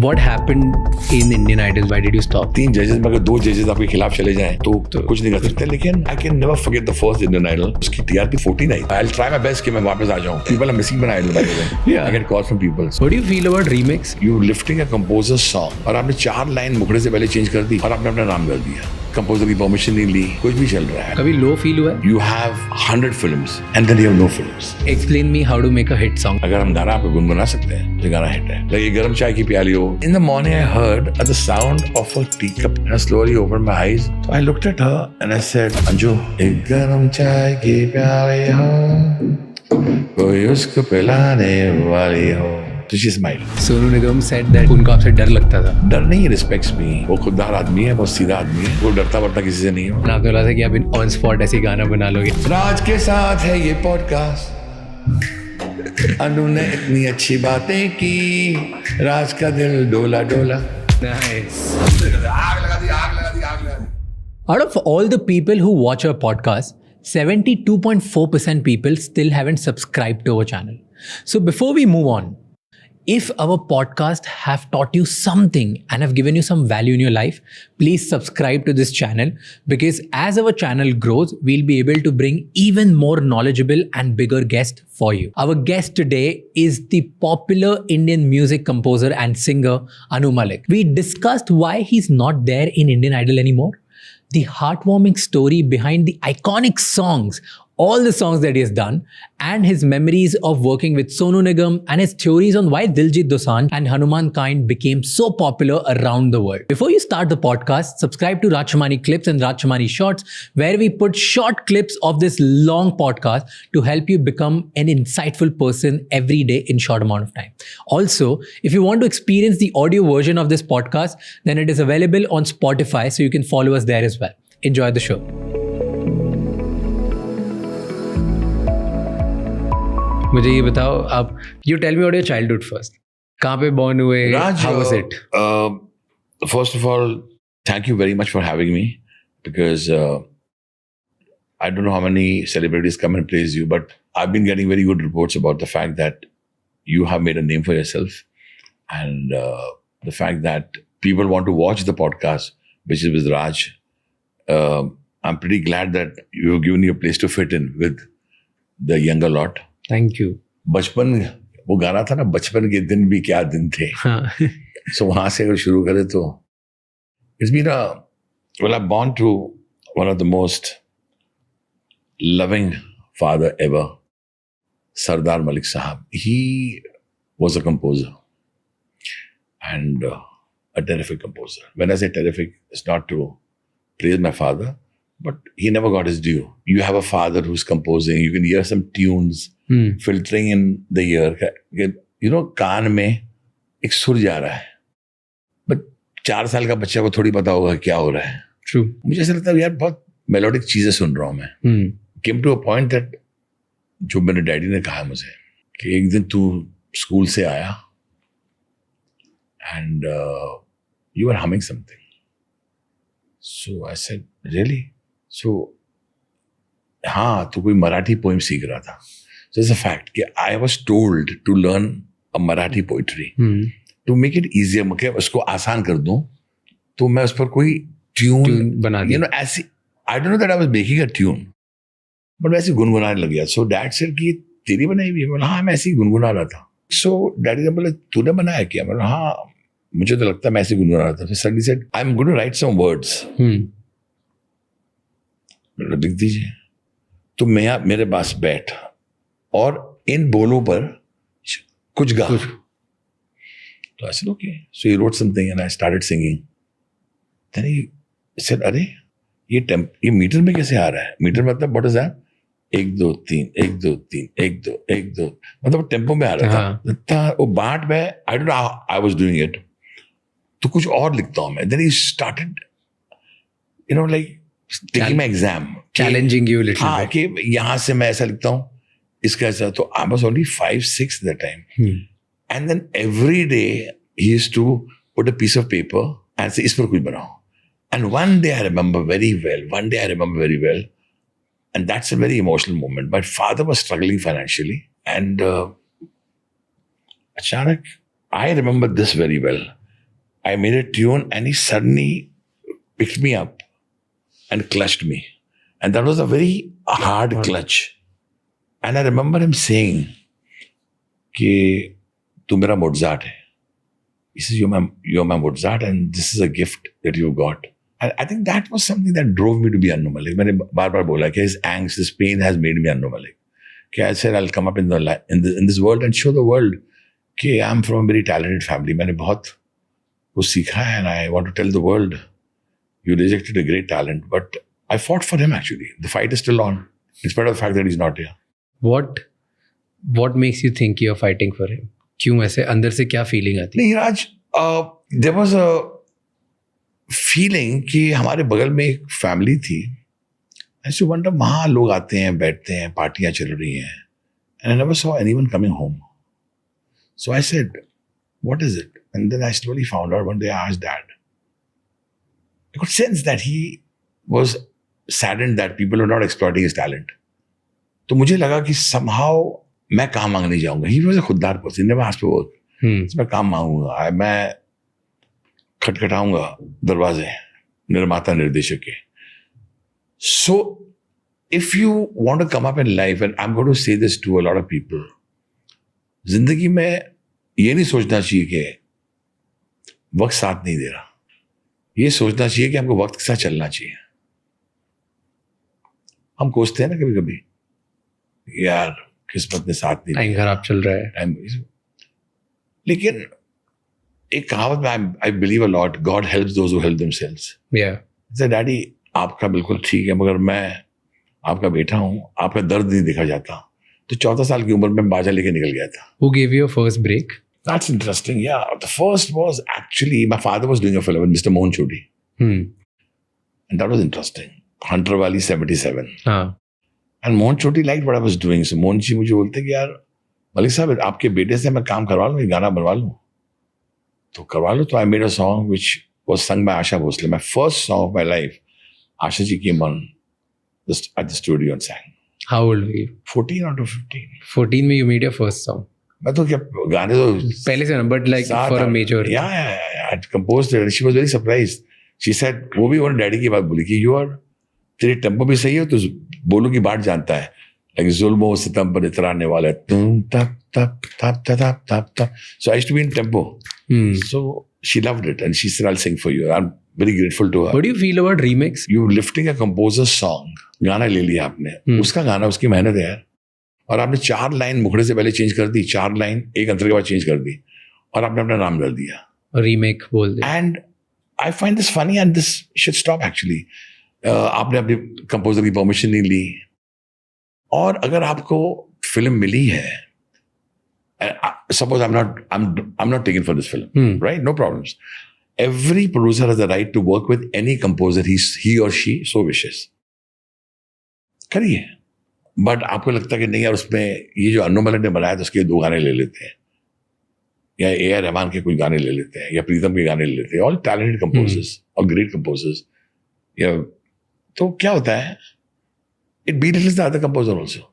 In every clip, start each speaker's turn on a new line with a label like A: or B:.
A: What happened in Indian Idol? Why did you stop?
B: 3 जजेस में अगर 2 जजेस आपके खिलाफ चले जाएं तो कुछ नहीं कर सकते. लेकिन I can never forget the first Indian Idol. उसकी TRP 14 I. I'll try my best कि मैं वापस आ जाऊँ. People are missing my idol by the way.
A: Yeah.
B: I get calls from people.
A: What do you feel about remix?
B: You lifting a composer's song और आपने 4 line मुखड़े से पहले change कर दी और आपने अपना नाम कर दिया. कंपोजर की परमिशन नहीं ली, कुछ भी चल रहा है.
A: कभी लो फील हुआ है?
B: You have 100 films and then you have no films.
A: Explain me how to make a hit song.
B: अगर हम गाना आपको गुनगुना सकते हैं तो गाना हिट है. Like गर्म चाय की प्याली हो. In the morning I heard the sound of a teacup and I slowly opened my eyes. So I looked at her and I said, Anju एक गर्म चाय की प्याली हो, कोई उसको पिलाने वाली हो. So she smiled.
A: Sonu Nigam said that उनको आपसे डर लगता था.
B: डर नहीं, respects me. वो खुददार आदमी है, बहुत सीधा आदमी है. वो डरता वरता किसी से नहीं हो.
A: आपने बोला था कि आप ऑन स्पॉट ऐसे गाना बना लोगे.
B: राज के साथ है ये पॉडकास्ट. अनु ने इतनी अच्छी बातें की, राज का दिल डोला डोला.
A: Nice.
B: आग लगा दी.
A: Out of all the people who watch our podcast, 72.4% people still haven't subscribed to our channel. So before we move on, if our podcast have taught you something and have given you some value in your life, please subscribe to this channel, because as our channel grows, we'll be able to bring even more knowledgeable and bigger guests for you. Our guest today is the popular Indian music composer and singer Anu Malik. We discussed why he's not there in Indian Idol anymore, the heartwarming story behind the iconic songs, all the songs that he has done, and his memories of working with Sonu Nigam, and his theories on why Diljit Dosanjh and Hanuman Kind became so popular around the world. Before you start the podcast, subscribe to Rajshamani Clips and Rajshamani Shorts, where we put short clips of this long podcast to help you become an insightful person every day in short amount of time. Also, if you want to experience the audio version of this podcast, then it is available on Spotify, so you can follow us there as well. Enjoy the show. मुझे ये बताओ आप, you tell me about your childhood first. कहाँ पे born हुए?
B: Raj,
A: how was it?
B: First of all, thank you very much for having me, because I don't know how many celebrities come and praise you, but I've been getting very good reports about the fact that you have made a name for yourself, and the fact that people want to watch the podcast, which is with Raj. I'm pretty glad that you've given me a place to fit in with the younger lot.
A: Thank you.
B: बचपन, वो गाना था ना, बचपन के दिन भी क्या दिन थे. So वहां से अगर शुरू करें तो it's been I'm born to one of the most loving father ever, Sardar Malik Sahab. He was a composer and a terrific composer. When I say terrific, it's not to praise my father, but he never got his due. You have a father who's composing, you can hear some tunes filtering in the ear. You know, कान में एक सुर जा रहा है, but 4 साल का बच्चा को थोड़ी पता होगा क्या हो रहा है.
A: True.
B: मुझे ऐसा लगता है यार बहुत मेलोडिक चीजें सुन रहा हूँ मैं. Came to a point that जो मेरे डैडी ने कहा मुझे कि एक दिन तू स्कूल से आया and you were humming something. So I said, really? So हाँ, तो कोई मराठी पोइम सीख रहा था. So it's a fact कि I was told to learn a Marathi poetry to make it easier. मैं उसको आसान कर दूं तो मैं उस पर कोई ट्यून
A: बना दिया.
B: You know, ऐसी, I don't know that I was making a tune, but मैं ऐसे गुनगुनाने लग गया. So dad said कि तेरी बनाई हुई है. मैं हाँ, मैं ऐसे ही गुनगुना रहा था. So daddy ने बोला तूने बनाया क्या? मैं हाँ, मुझे तो लगता है मैं ऐसे गुनगुना रहा था. Then suddenly said, I'm going to write some words. लिख दीजिए. तो मैं मेरे पास बैठ और इन बोलों पर कुछ गा. तो I said, okay. So he wrote something and I started singing. Then he said, अरे ये मीटर में कैसे आ रहा है? मीटर मतलब what is that? 1 2 3 1 2 3 1 2 1 2, मतलब टेम्पो में आ रहा था. वो बाट में I don't know how I was doing it. तो कुछ और लिखता हूँ मैं. Then he started, you know, like taking my exam,
A: challenging you a little bit.
B: हाँ, कि यहाँ से मैं ऐसा लिखता हूँ, इसका ऐसा. तो I was only 5 6 at that time. And then every day he used to put a piece of paper and say, इस पर कुछ बनाओ. And one day I remember very well, and that's a very emotional moment. My father was struggling financially, and अचानक I remember this very well. I made a tune and he suddenly picked me up and clutched me. And that was a very hard clutch. And I remember him saying, कि तू मेरा Mozart है. He says, you're my Mozart and this is a gift that you got. And I think that was something that drove me to be Annu Malik. मैंने बार-बार बोला कि his angst, his pain has made me Annu Malik. कि I said, I'll come up in this world and show the world कि I'm from a very talented family. मैंने बहुत कुछ सीखा है and I want to tell the world, you rejected a great talent. But I fought for him actually. The fight is still on, in spite of the fact that he's not here.
A: What makes you think you're fighting for him? क्यों ऐसे अंदर से क्या feeling आती है?
B: नहीं राज, there was a feeling कि हमारे बगल में एक family थी. I used to wonder, वहाँ लोग आते हैं, बैठते हैं, पार्टियाँ चल रही हैं. And I never saw anyone coming home. So I said, what is it? And then I slowly found out. One day I asked Dad. I could sense that he was saddened that people were not exploiting his talent. तो मुझे लगा कि somehow मैं काम मांगने जाऊंगा. He was a खुददार person. He never asked for work. So मैं काम मांगूंगा. मैं खटखटाऊंगा दरवाजे निर्माता निर्देशक के. So if you want to come up in life, and I'm going to say this to a lot of people, जिंदगी में ये नहीं सोचना चाहिए कि वक्त साथ नहीं दे रहा. ये सोचना चाहिए कि हमको वक्त के साथ चलना चाहिए. हम कोसते हैं ना कभी कभी, यार किस्मत ने साथ नहीं
A: टाइम खराब चल रहा है.
B: लेकिन एक कहावत में I believe a lot, God helps those who help themselves. Daddy आपका बिल्कुल ठीक है, मगर मैं आपका बेटा हूँ, आपका दर्द नहीं देखा जाता. तो 14 साल की उम्र में बाजा लेके निकल गया था.
A: Who gave you your first break?
B: That's interesting. Yeah, the first was actually my father was doing a film with Mr. Mohan Choti. And that was interesting. Hunter Valley 77. And Mohan Choti liked what I was doing. So Mohan जी मुझे बोलते कि यार मलिक साहब आपके बेटे से मैं काम करवा लूँ, गाना बनवा लूँ. तो करवा लो. तो I made a song which was sung by Asha Bhosle. My first song of my life. Asha ji came on at the studio and sang.
A: How old were you?
B: 14 or 15.
A: 14 में you made your first song.
B: मैं तो क्या गाने तो
A: पहले से ना, but like for a major.
B: Yeah, I composed it and she was very surprised. She said, वो भी उन्होंने डैडी की बात बोली कि तेरी टेम्पो भी सही हो तो बोलो की बात जानता है. Like जुल्म सितम पर इतराने वाला तुम तप तप तप तप तप तप. So I used to be in tempo. So she loved it and she said, I'll sing for you. I'm very grateful to her.
A: What do you feel about remix?
B: You lifting a composer's song. गाना ले लिया आपने, उसका गाना, उसकी मेहनत है यार. और आपने 4 लाइन मुखड़े से पहले चेंज कर दी, 4 लाइन एक अंतर के बाद चेंज कर दी और आपने अपना नाम डाल दिया.
A: रीमेक बोल दे.
B: And I find this funny and this should stop actually. आपने अपनी कंपोजर की परमिशन नहीं ली और अगर आपको फिल्म मिली है, suppose I am not taken for this film, right, no problems. Every producer has the right to work with any composer he or she so wishes. करिए. बट आपको लगता है कि नहीं यार उसमें ये जो अन्नू मलिक ने बनाया तो उसके 2 गाने ले लेते हैं, या A.R. रहमान के कुछ गाने ले लेते हैं, या प्रीतम के गाने ले लेते हैं. ऑल टैलेंटेड कंपोजर्स और ग्रेट कंपोजर्स. या तो क्या होता है, it belittles the other composer also.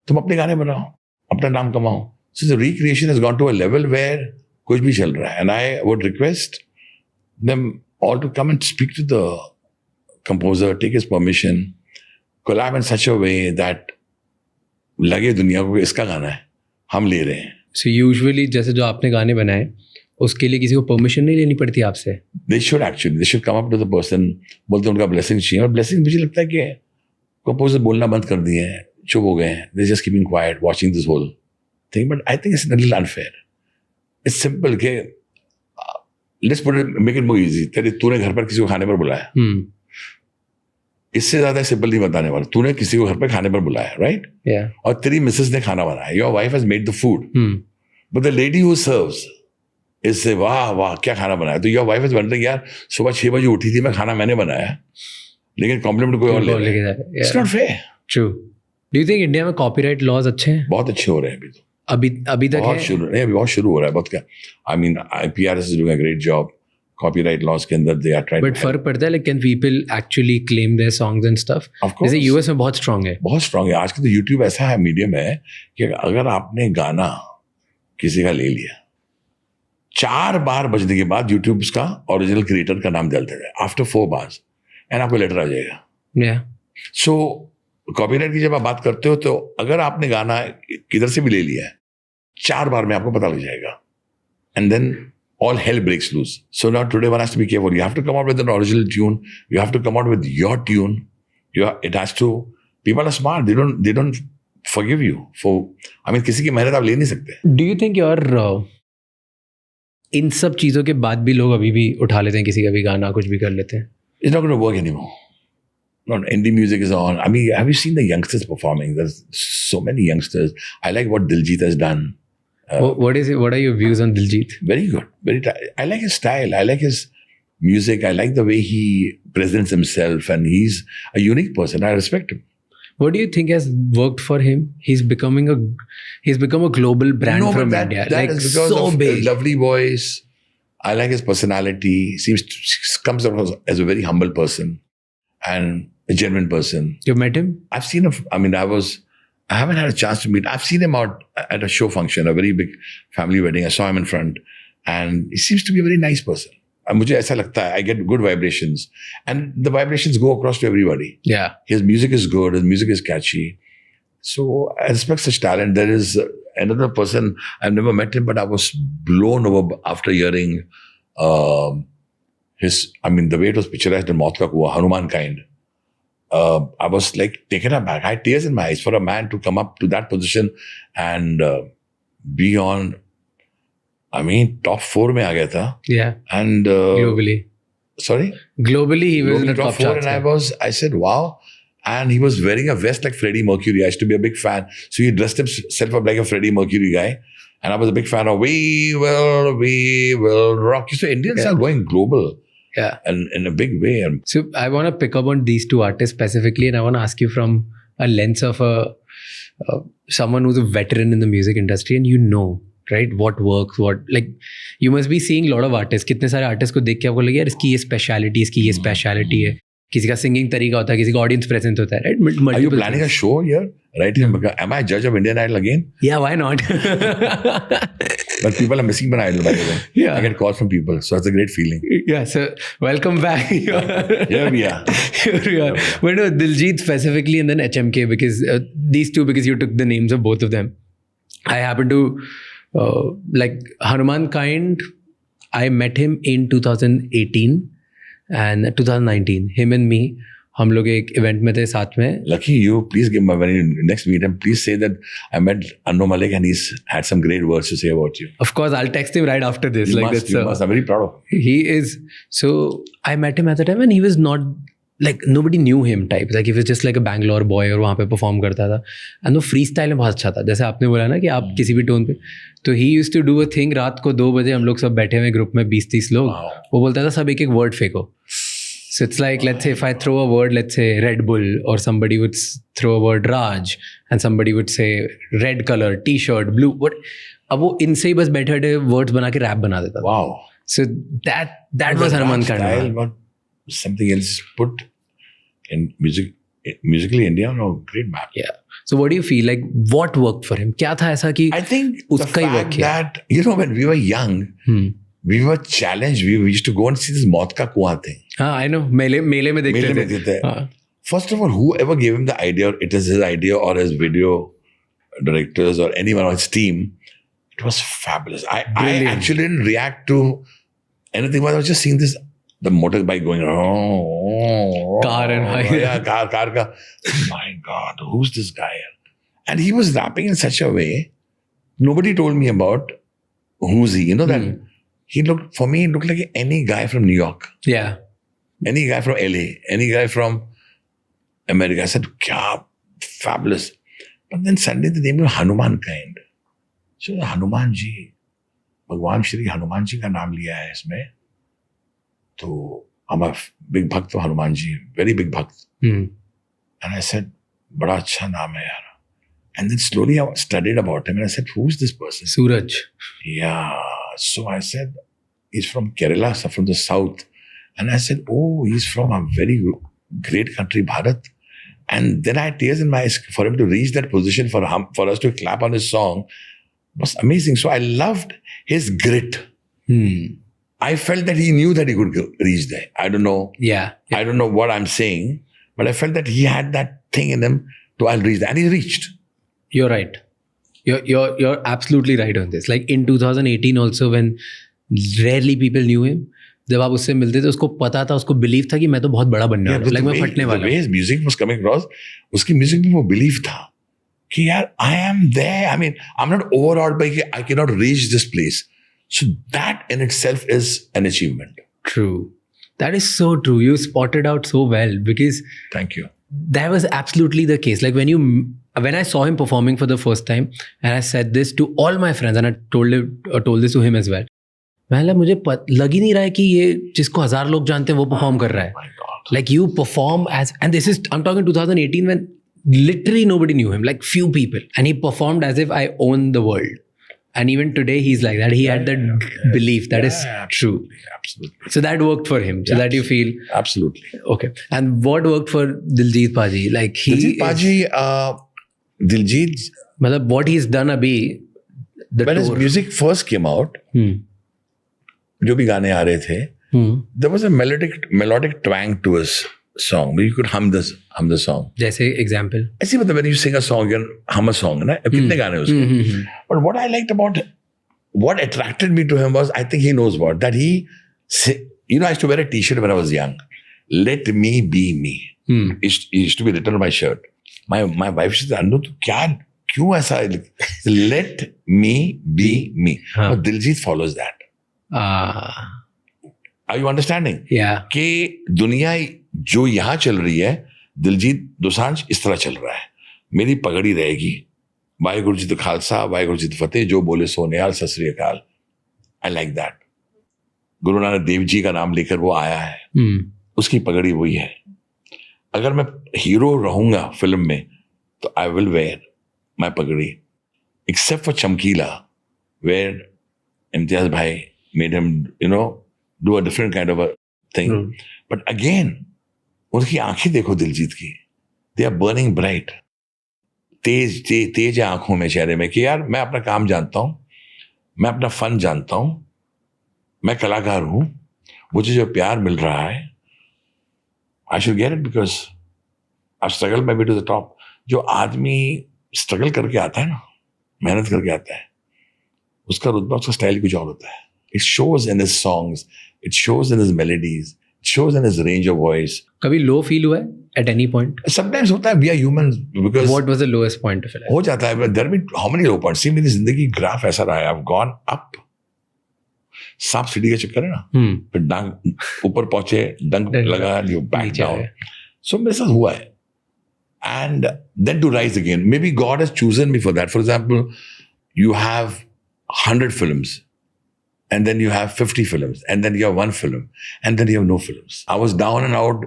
B: तुम अपने गाने बनाओ, अपना नाम कमाओ. So the recreation has gone to a level where कुछ भी चल रहा है. And I would request them all to come and speak to the composer, take his permission, collab in such a way that लगे दुनिया को इसका गाना है, हम ले रहे हैं.
A: So usually जैसे जो आपने गाने बनाए उसके लिए किसी को परमिशन नहीं लेनी पड़ती आपसे?
B: They should come up to the person, बोलते उनका blessing चाहिए. और blessing मुझे लगता है कि composer बोलना बंद कर दिए हैं, चुप हो गए हैं. They're just keeping quiet, watching this whole thing. But I think it's a little unfair. It's simple कि let's make it more easy. तूने घर पर किसी को खाने पर बुलाया, इससे ज्यादा सिंपल नहीं बताने वाला. तूने किसी को घर पर खाने पर बुलाया, राइट? और तेरी मिसेस ने खाना बनाया. Your wife has made the food, but the lady who serves is से वाह वाह क्या खाना बनाया. तो योर वाइफ इज वंडरिंग, यार सुबह 6 बजे उठी थी मैं, खाना मैंने बनाया, लेकिन कॉम्प्लीमेंट कोई और ले रहा है. It's not fair. True.
A: Do you think India में कॉपीराइट लॉज अच्छे हैं?
B: बहुत अच्छे हो रहे हैं अभी तो.
A: अभी तक
B: बहुत शुरू नहीं, अभी बहुत शुरू हो रहा है. बहुत क्या, I mean IPRS is doing a great job. Copyright laws के अंदर दे आर ट्राइंग.
A: बट फर्क पड़ता है, like can people actually claim their songs and stuff? जैसे यूएस में बहुत स्ट्रांग है.
B: बहुत स्ट्रांग है. आजकल तो यूट्यूब ऐसा है मीडियम है कि अगर आपने गाना किसी का ले लिया, 4 बार बजने के बाद यूट्यूब का ओरिजिनल क्रिएटर का नाम डालते थे आफ्टर 4 बार्स एंड आपको लेटर आ जाएगा.
A: Yeah.
B: सो कॉपीराइट की जब आप बात करते हो तो अगर आपने गाना किधर से भी ले लिया है 4 बार में आपको पता लग जाएगा. And then all hell breaks loose. So now today one has to be careful. You have to come out with an original tune. You have to come out with your tune. It has to. People are smart. They don't forgive you for. I mean, किसी की मेहनत आप ले नहीं सकते.
A: Do you think your इन सब चीज़ों के बाद भी लोग अभी भी उठा लेते हैं किसी का भी गाना कुछ भी कर लेते हैं?
B: It's not going to work anymore. Not indie music is on. I mean, have you seen the youngsters performing? There's so many youngsters. I like what Diljit has done.
A: What is it? What are your views on Diljit?
B: Very good. I like his style. I like his music. I like the way he presents himself, and he's a unique person. I respect him.
A: What do you think has worked for him? He's become a global brand from India.
B: That is because
A: so
B: of
A: big.
B: his lovely voice. I like his personality. Comes across as a very humble person and a genuine person.
A: You've met him?
B: I've seen him. I mean, I haven't had a chance to meet. I've seen him out at a show function, a very big family wedding. I saw him in front, and he seems to be a very nice person. And मुझे ऐसा लगता है, I get good vibrations, and the vibrations go across to everybody.
A: Yeah.
B: His music is good. His music is catchy. So I respect such talent. There is another person, I've never met him, but I was blown over after hearing the way it was picturized in Maut Ka Kuan, Hanuman Kind. I was like taken aback. I had tears in my eyes for a man to come up to that position and be on, top 4 mein aa gaya tha.
A: Yeah.
B: And
A: globally.
B: Sorry?
A: Globally, he was in the top
B: 4
A: charts.
B: and I said, wow. And he was wearing a vest like Freddie Mercury. I used to be a big fan. So he dressed himself up like a Freddie Mercury guy. And I was a big fan of We Will Rock. So Indians are going global.
A: Yeah.
B: And in a big way.
A: So I want to pick up on these two artists specifically, and I want to ask you from a lens of someone who's a veteran in the music industry, and you know, right, what works, you must be seeing a lot of artists. कितने सारे artists को देख के आपको लगे यार इसकी ये speciality, इसकी ये speciality है. किसी का singing तरीका होता है, किसी का audience presence होता है, right?
B: Are you planning a show here? Right here? Am I a judge of Indian Idol again?
A: Yeah, why not?
B: But people are missing my idol, by the way.
A: Yeah.
B: I get calls from people, so it's a great feeling.
A: Yeah, so welcome back.
B: Here we are.
A: Here we are. But no, Diljit specifically and then HMK, because these two, because you took the names of both of them. I happen to, Hanuman Kind, I met him in 2018 and 2019. Him and me, हम लोग एक event में थे साथ में.
B: Lucky you. Please give my very next meet and please say that I met Anno Malik and he's had some great words to say about you.
A: Of course, I'll text him right after this.
B: You must. I'm very proud of him.
A: He is. So I met him at the time and he was not nobody knew him type. He was just like a Bangalore boy और वहाँ पे perform करता था. And वो freestyle में बहुत अच्छा था. जैसे आपने बोला ना कि आप किसी भी टोन पे. तो he used to do a thing. रात को 2 बजे हम लोग सब बैठे हुए ग्रुप में 20-30 लोग. वो बोलता था सब एक word फेंको. So it's like, let's say if I throw a word, let's say Red Bull, or somebody would throw a word Raj, and somebody would say red color, t-shirt, blue, what? अब वो इनसे ही बस बैठे words बना के rap बना देता.
B: Wow.
A: So that was Hanuman Kind.
B: But something else put in musically India on a great map.
A: Yeah. So what do you feel like? What worked for him? क्या था ऐसा कि
B: I think the fact that when we were young. We were challenged. We used to go and see this Maut Ka Kuan thing.
A: I know. मेले में देखते थे.
B: First of all, whoever gave him the idea, it is his idea or his video directors or anyone on his team, it was fabulous. I actually didn't react to anything, but I was just seeing the motorbike going,
A: car and high.
B: Yeah, car. My God, who's this guy? And he was rapping in such a way, nobody told me about who's he. You know that? He looked like any guy from New York.
A: Yeah.
B: Any guy from LA. Any guy from America. I said, kya fabulous. But then suddenly the name was Hanuman Kind. So Hanuman ji, Bhagwan Shri Hanuman ji ka naam liya hai isme. So I'm a big bhakt of Hanuman ji. Very big bhakt. And I said, bada acha naam hai yaar. And then slowly I studied about him and I said, who's this person?
A: Suraj.
B: Yeah. So I said, he's from Kerala, so from the south. And I said, oh, he's from a very great country, Bharat. And then I had tears in my eyes for him to reach that position, for us to clap on his song was amazing. So I loved his grit. I felt that he knew that he could reach there. I don't know.
A: Yeah.
B: I don't know what I'm saying, but I felt that he had that thing in him to I'll reach that. And he reached.
A: You're right. You're absolutely right on this. Like in 2018 also, when rarely people knew him, जब आप उससे मिलते थे उसको पता था, उसको believe था कि मैं तो बहुत बड़ा बनने वाला हूँ, लाइक मैं फटने वाला हूँ.
B: The way his music was coming across, उसकी म्यूजिक में वो बिलीव था कि यार I am there. I mean, I'm not overawed by I cannot reach this place. So that in itself is an achievement.
A: True. That is so true. You spotted out so well, because
B: Thank you.
A: that was absolutely the case. Like when I saw him performing for the first time, and I said this to all my friends, and I told this to him as well. मतलब मुझे लग ही नहीं रहा है कि ये जिसको 1000 लोग जानते हैं वो परफॉर्म कर रहा है.
B: Oh my God.
A: Like you perform as, and this is, I'm talking 2018 when literally nobody knew him, like few people, and he performed as if I own the world. And even today he's like that. He had that belief that is true.
B: Absolutely.
A: So that worked for him. So that you feel
B: absolutely
A: okay. And what worked for Diljit Paji? Like
B: Diljit Paji, Diljit,
A: मतलब what he's done abhi, the
B: when his
A: tour.
B: music first came out, जो भी गाने आ रहे थे, there was a melodic twang to his song. You could hum the song.
A: जैसे example.
B: ऐसे मतलब when you sing a song, you can hum a song, ना? कितने गाने उसके. But what I liked about, what attracted me to him was, I think he knows what, that he, you know, I used to wear a t-shirt when I was young. Let me be me. It used to be written on my shirt. My wife said, Anu, tu kya, क्यों ऐसा? Let me be me. But Diljit follows that. Are you understanding?
A: Yeah.
B: कि दुनिया जो यहाँ चल रही है, दिलजीत दोसांझ इस तरह चल रहा है. मेरी पगड़ी रहेगी. वाहेगुरु जी तो खालसा, वाहेगुरु जी तो फतेह, जो बोले सो निहाल, सत श्री अकाल. I like that. Guru Nanak Dev ji का नाम लेकर वो आया है. उसकी पगड़ी वही है. अगर मैं हीरो रहूंगा फिल्म में, तो I will wear my पगड़ी. Except for चमकीला, where इम्तियाज भाई made him, you know, do a different kind of a thing. But again, उनकी आंखें देखो दिलजीत की. They are burning bright. तेज है आंखों में, चेहरे में, कि यार मैं अपना काम जानता हूं, मैं अपना फन जानता हूं, मैं कलाकार हूं, मुझे जो प्यार मिल रहा है, I should get it because I've struggled my way to the top. जो आदमी स्ट्रगल करके आता है ना, मेहनत करके आता है, उसका रुतबा, उसका स्टाइल कुछ और होता है. It shows in his songs, it shows in his melodies, it shows in his range of voice.
A: कभी low feel हुआ है at any point?
B: Sometimes होता है, we are humans, because
A: What was the lowest point of it?
B: हो जाता है. But there have been how many low points? See, मेरी जिंदगी ग्राफ ऐसा रहा है. I've gone up. सांप सीढ़ी का चक्कर है ना, फिर डांग ऊपर पहुंचे, डंक लगा, you back down. So मेरे साथ हुआ है. And then to rise again. Maybe God has chosen me for that. For example, you have 100 films. And then you have 50 films, and then you have one film, and then you have no films. I was down and out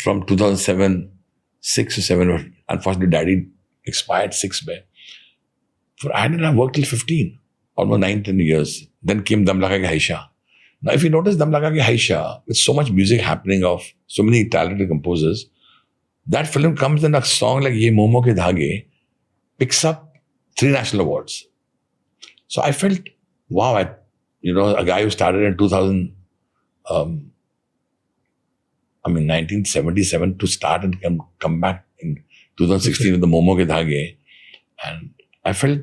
B: from 2007, 6 or 7. Unfortunately, Daddy expired 6 में. I didn't work till 15, almost 9-10 years. Then came Dam Laka Ke Haisha. Now, if you notice Dam Laka Ke Haisha, with so much music happening of so many talented composers, that film comes and a song like Ye Momo Ke Dhage picks up 3 national awards. So I felt, wow, a guy who started in 1977 to start and come back in 2016 with the Momo Ke Dhage. And I felt,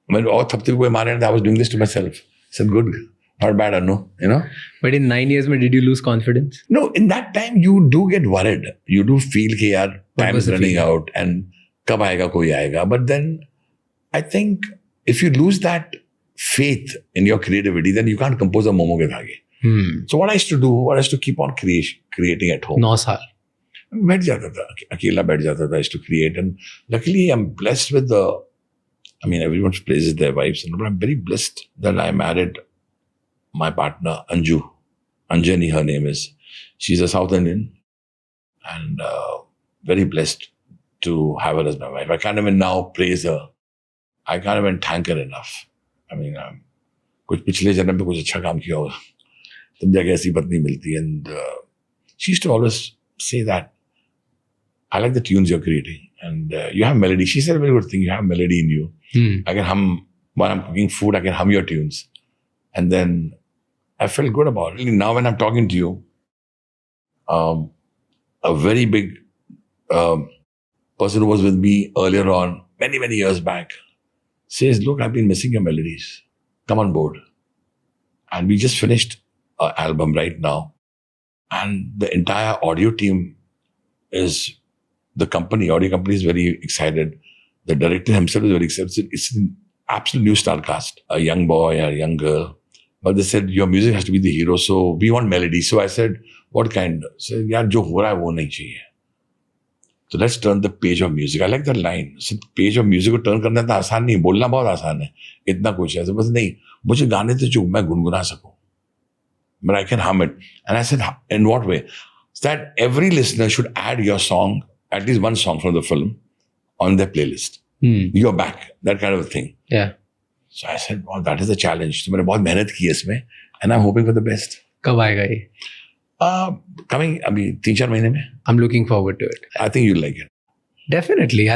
B: when all thapte koi mare, I was doing this to myself. I said, good, not bad, Anu, you know.
A: But in 9 years, did you lose confidence?
B: No, in that time, you do get worried. You do feel कि यार, time is running out and कब आएगा कोई आएगा. But then, I think if you lose that faith in your creativity, then you can't compose a Momo Ke Dhage. So what I used to do, I used to keep on creating at home.
A: 9 साल.
B: बैठ जाता था, अकेला बैठ जाता था. I used to create, and luckily I'm blessed with everyone praises their wives, but I'm very blessed that I married my partner Anju. Anjani, her name is. She's a South Indian, and very blessed to have her as my wife. I can't even now praise her. I can't even thank her enough. कुछ पिछले जन्म पे कुछ अच्छा काम किया होगा, तब जाके ऐसी पत्नी मिलती. And she used to always say that, I like the tunes you're creating, and you have melody. She said a very good thing, you have melody in you. I can hum, while I'm cooking food, I can hum your tunes. And then I felt good about it. Now when I'm talking to you, a very big person who was with me earlier on, many, many years back, says, look, I've been missing your melodies. Come on board. And we just finished an album right now. And the entire audio team is, the audio company is very excited. The director himself is very excited. It's an absolute new star cast, a young boy, a young girl. But they said, your music has to be the hero. So we want melody. So I said, what kind? So, yaar, jo ho raha hai, wo nahi chahiye. So let's turn the page of music. I like that line. So page of music को turn करना तो आसान नहीं, बोलना बहुत आसान है. इतना कुछ है. So बस नहीं, मुझे गाने थे जो मैं गुनगुना सकूं. But I can hum it. And I said, in what way? So that every listener should add your song, at least one song from the film, on their playlist. You're back. That kind of a thing.
A: Yeah.
B: So I said, wow, that is a challenge. So मैंने बहुत मेहनत की इसमें, and I'm hoping for the best.
A: कब आएगा ये?
B: Coming अभी 3-4 महीने में.
A: I'm looking forward to it.
B: I think you'll like it.
A: Definitely.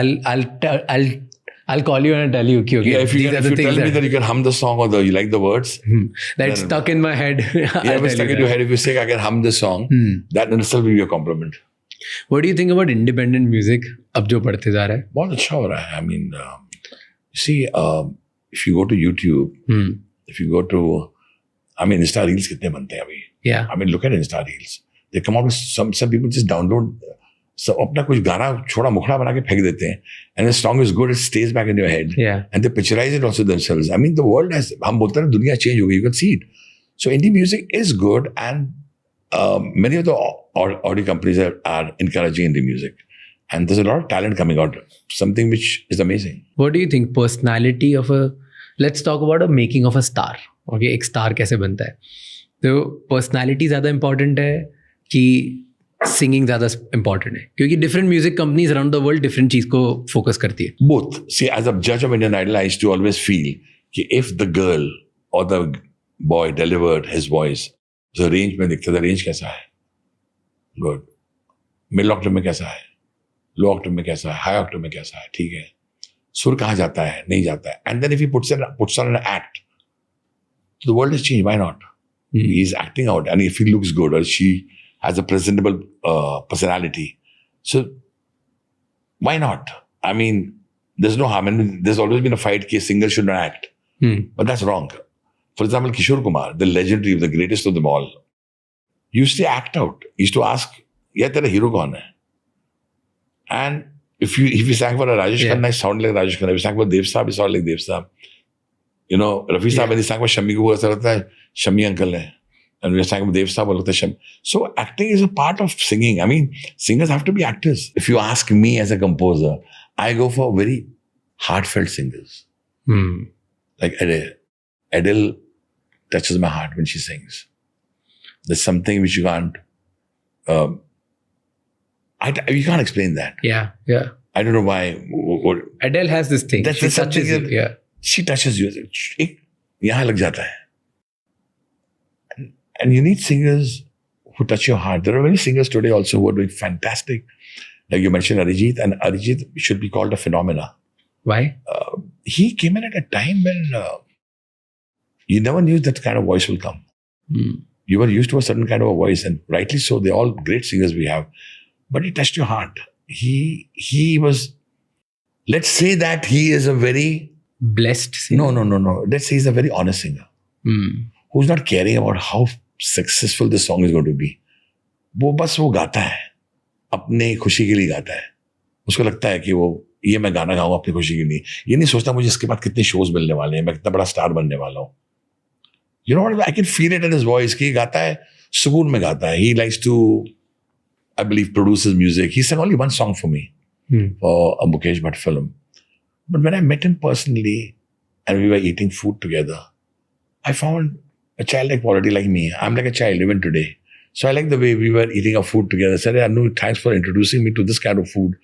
A: I'll call you and tell you. Okay,
B: yeah, if you tell me that you can hum the song or you like the words.
A: That's stuck in my head.
B: Yeah, if it's stuck in your head, if you say I can hum this song, that in itself will be a compliment.
A: What do you think about independent music? अब जो बढ़ते जा रहा है.
B: बहुत अच्छा हो रहा है. I mean, you see, if you go to YouTube, if you go to, I mean, Insta Reels कितने बनते हैं अभी?
A: Yeah.
B: I mean, look at Insta Reels. They come out with some people just download. So अपना कुछ गाना छोड़ा मुखड़ा बना के फेंक देते हैं, and the song is good, it stays back in your head.
A: Yeah.
B: And they picturize it also themselves. I mean, the world has, हम बोलते हैं दुनिया change हो गई, you can see it. So indie music is good, and many of the audio companies are encouraging indie music. And there's a lot of talent coming out, something which is amazing.
A: What do you think? Personality of let's talk about a making of a star. Okay, एक star कैसे बनता है? तो personality ज़्यादा important है कि singing ज़्यादा important है? क्योंकि different music companies around the world different चीज़ को focus करती है.
B: Both. See, as a judge of Indian Idol, I used to always feel कि if the girl or the boy delivered his voice, the range में दिखता था, range कैसा है? Good. Middle octave में कैसा है? Low octave में कैसा है? High octave में कैसा है? ठीक है. सुर कहाँ जाता है? नहीं जाता है. And then if he puts on an act, the world has changed. Why not? He's acting out, and if he looks good or she has a presentable personality, so why not? I mean, there's no harm. And there's always been a fight case singer should not act, but that's wrong. For example, Kishore Kumar, the legendary, the greatest of them all, used to act out. He used to ask, "Yeah, tera hero kaun hai?" And if he sang for a Rajesh Khanna, he sounded like Rajesh Khanna. If he sang for Dev Saab, he sounded like Dev Saab. You know, Rafi Saab, when he sang for Shammi ko aisa lagta hai, Shammi uncle hai. And when he sang for Dev Saab, lagta hai Shammi. So acting is a part of singing. I mean, singers have to be actors. If you ask me as a composer, I go for very heartfelt singers. Like Adele. Adele touches my heart when she sings. There's something which you can't, you can't explain that.
A: Yeah, yeah.
B: I don't know why.
A: Adele has this thing. She touches you. Yeah.
B: She touches you. यहाँ लग जाता है. And you need singers who touch your heart. There are many singers today also who are doing fantastic. Like you mentioned Arijit, and Arijit should be called a phenomena.
A: Why?
B: He came in at a time when you never knew that kind of voice will come. You were used to a certain kind of a voice, and rightly so. They're all great singers we have. But he touched your heart. He was, let's say that he is a very
A: blessed singer.
B: No. Let's say he's a very honest singer. Who's not caring about how successful this song is going to be. वो बस वो गाता है. अपने खुशी के लिए गाता है. उसको लगता है कि वो ये मैं गाना गाऊंगा अपनी खुशी के लिए. ये नहीं सोचता मुझे इसके बाद कितने shows मिलने वाले हैं. मैं कितना बड़ा स्टार बनने वाला हूँ. You know what? I can feel it in his voice. कि गाता है, सुकून में गाता है. He likes to, I believe, produce his music. He sang only one song for me for a Mukesh Bhatt film. But when I met him personally and we were eating food together, I found a childlike quality like me. I'm like a child even today. So I like the way we were eating our food together. I said, Anu, thanks for introducing me to this kind of food.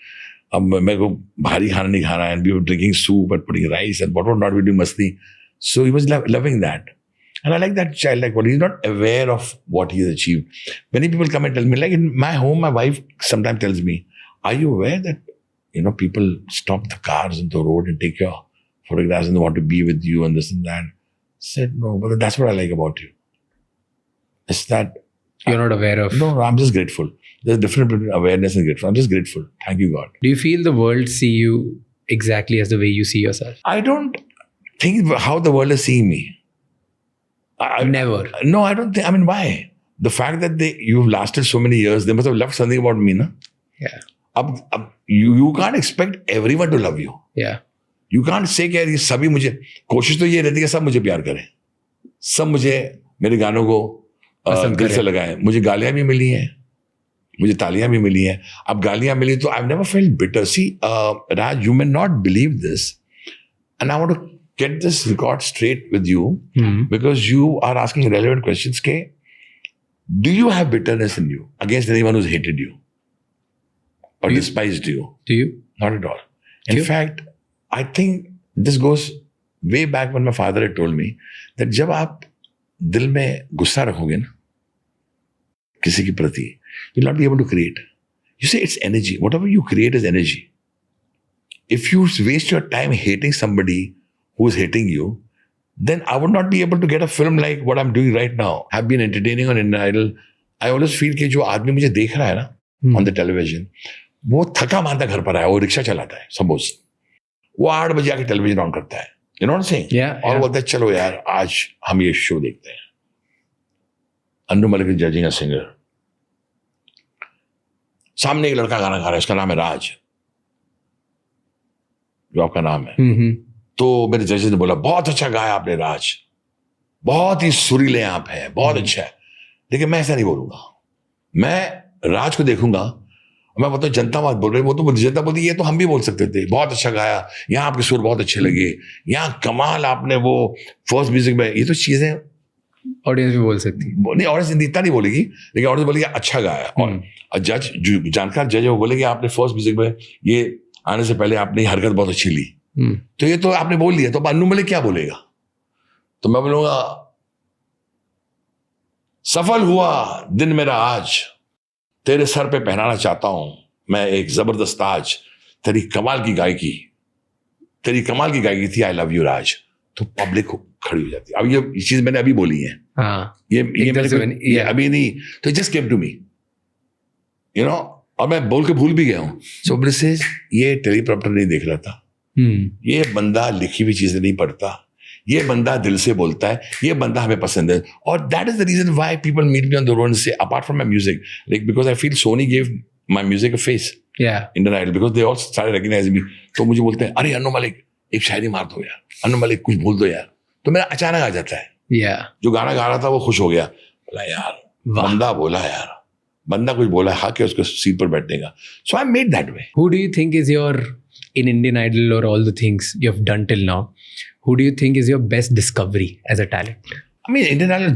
B: मेरे को भारी खाना नहीं खाना, and we were drinking soup and putting rice and what not, we doing masti. So he was loving that. And I like that childlike quality. He's not aware of what he has achieved. Many people come and tell me, like in my home, my wife sometimes tells me, are you aware that, people stop the cars on the road and take your photographs and they want to be with you and this and that? said, no, but that's what I like about you. It's that
A: You're not aware of.
B: no, I'm just grateful. There's a difference between awareness and grateful. I'm just grateful. Thank you, God.
A: Do you feel the world see you exactly as the way you see yourself?
B: I don't think how the world is seeing me.
A: Never.
B: No, I don't think. I mean, why? The fact that you've lasted so many years, they must have loved something about me, na?
A: Yeah.
B: You can't expect everyone to love you.
A: Yeah.
B: You can't say कि यार ये सभी मुझे कोशिश तो ये रहती है कि सब मुझे प्यार करें, सब मुझे मेरे गानों को दिल से लगाएं. मुझे गालियां भी मिली हैं, मुझे तालियां भी मिली हैं. अब गालियां मिली तो I've never felt bitter. See, Raj, you may not believe this, and I want to get this record straight with you because you are asking relevant questions. Ke, do you have bitterness in you against anyone who's hated you or despised you?
A: Do you?
B: Not at all. In fact, I think this goes way back when my father had told me that जब आप दिल में गुस्सा रखोगे ना किसी के प्रति, you'll not be able to create. You say it's energy. Whatever you create is energy. If you waste your time hating somebody who is hating you, then I would not be able to get a film like what I'm doing right now. I've been entertaining on Indian Idol. I always feel कि जो आदमी मुझे देख रहा है ना on the television, वो थका मारता घर पर आया, वो रिक्शा चलाता है, suppose. वो 8 बजे आके टेलीविजन ऑन करता है. You know what I'm saying?
A: Yeah.
B: और बोलता है चलो यार आज हम ये शो देखते हैं. Annu Malik is judging a singer. सामने एक लड़का गाना गा रहा है, उसका नाम है राज, जो आपका नाम है. तो मेरे जजेस ने बोला बहुत अच्छा गाया आपने राज, बहुत ही सुरीले आप हैं, बहुत अच्छा है. लेकिन मैं ऐसा नहीं बोलूंगा. मैं राज को देखूंगा, मैं बोलता हूँ जनता बात बोल रही, वो तो जनता बोलती ये तो हम भी बोल सकते थे, बहुत अच्छा गाया, यहाँ आपके सुर बहुत अच्छे लगे, यहाँ कमाल आपने वो फर्स्ट म्यूजिक में, ये तो चीजें
A: ऑडियंस भी बोल सकती है.
B: नहीं, ऑडियंस इतना नहीं बोलेगी, लेकिन ऑडियंस बोलेगी अच्छा गाया. और जज जो जानकार जज है वो बोलेगी आपने फर्स्ट म्यूजिक में ये आने से पहले आपने हरकत बहुत अच्छी ली. तो ये तो आपने बोल दिया, तो अब अन्नू मलिक क्या बोलेगा? तो मैं बोलूंगा सफल हुआ दिन मेरा आज, तेरे सर पे पहनाना चाहता हूं मैं एक जबरदस्त ताज, तेरी कमाल की गायकी थी, आई लव यू राज. तो पब्लिक खड़ी हो जाती है. अब ये चीज मैंने अभी बोली है. ये मैंने अभी नहीं, तो just came to me, you know, और मैं बोल के भूल भी गया हूं. सो ब्रिसेस ये टेलीप्रॉम्प्टर नहीं देख रहा था, ये बंदा लिखी हुई चीजें नहीं पढ़ता, ये बंदा दिल से बोलता है, ये बंदा हमें पसंद है. और that is the reason why people meet me on the road and say apart from my music, like because I feel Sony give my music a face, Indian Idol, because they all started recognising me. तो मुझे बोलते हैं अरे अन्नू मलिक एक शायरी मार दो यार, अन्नू मलिक कुछ बोल दो यार. तो मेरा अचानक आ जाता है. जो गाना गा रहा था वो खुश हो गया, बोला यार बंदा बोला यार, बंदा कुछ बोला, हक है उसको सीट पर बैठने का. So I made that way.
A: Who do you think is your, in Indian Idol or all the things you have done till now, who do you think is your best discovery as a talent?
B: I mean, Indian Idol,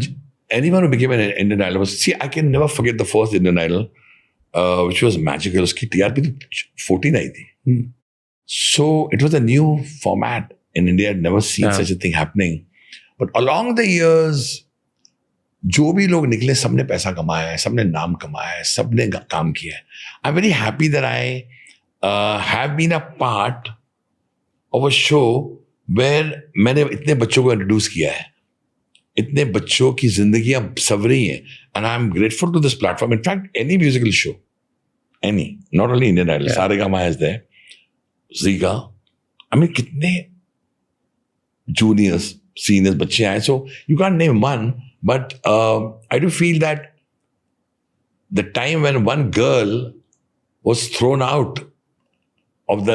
B: anyone who became an Indian Idol was, see, I can never forget the first Indian Idol, which was magical. उसकी TRP तो 14 आई थी. So it was a new format in India. I'd never seen such a thing happening. But along the years, जो भी लोग निकले सबने पैसा कमाया है, सबने नाम कमाया है, सबने काम किया है. I'm very happy that I have been a part of a show where मैंने इतने बच्चों को इंट्रोड्यूस किया है, इतने बच्चों की जिंदगियां संवरी हैं. And I'm grateful to this platform. In fact, any musical show, any, not only Indian Idol, Saregama is there, Zika, I mean, कितने juniors, seniors बच्चे आए. So you can't name one, but I do feel that the time when one girl was thrown out of